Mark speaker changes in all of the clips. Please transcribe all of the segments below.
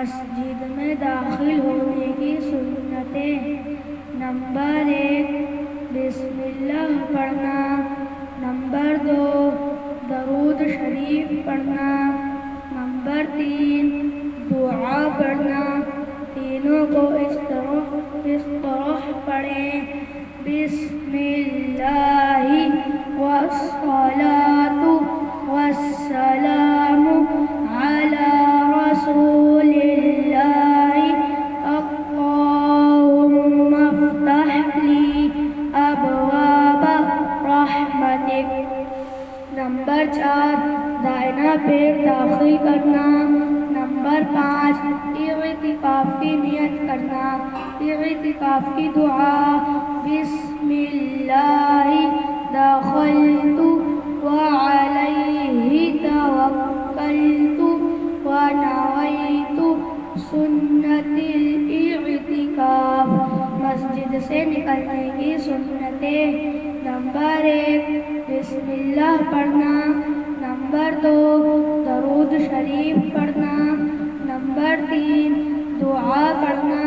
Speaker 1: مسجد میں داخل ہونے کی سنتیں۔ نمبر 1 بسم اللہ پڑھنا۔ نمبر 2 درود شریف پڑھنا۔ نمبر 3 دعا پڑھنا۔ تینوں کو اس طرح پڑھیں: بسم اللہ والصلاۃ والسلام علی رسول اللہ اللہم افتح لی ابواب رحمتک۔ نمبر 4 دائنا پیر داخل کرنا۔ نمبر 5 اعتکاف کی نیت کرنا۔ اعتکاف کی دعا: بسم اللہ دخلت وعلیہ توکلت ونویت سنت الاعتکاف۔ مسجد سے نکلنے کی سنتیں۔ نمبر 1 بسم اللہ پڑھنا۔ نمبر 2 درود شریف پڑھنا۔ نمبر 3 دعا پڑھنا۔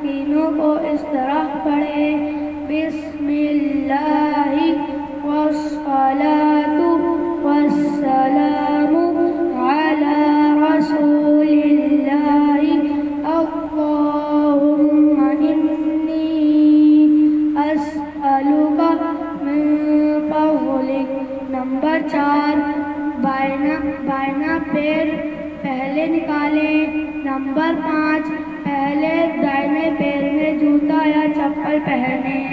Speaker 1: تینوں کو اس طرح پڑھیں: بسم اللہ والصلاۃ والسلام علی رسول اللہ اللہم انی اسألک من فضلک۔ نمبر 4 بائنا پیر پہلے نکالیں۔ نمبر 5 پہلے دائنے پیر میں جوتا یا چپل پہنیں۔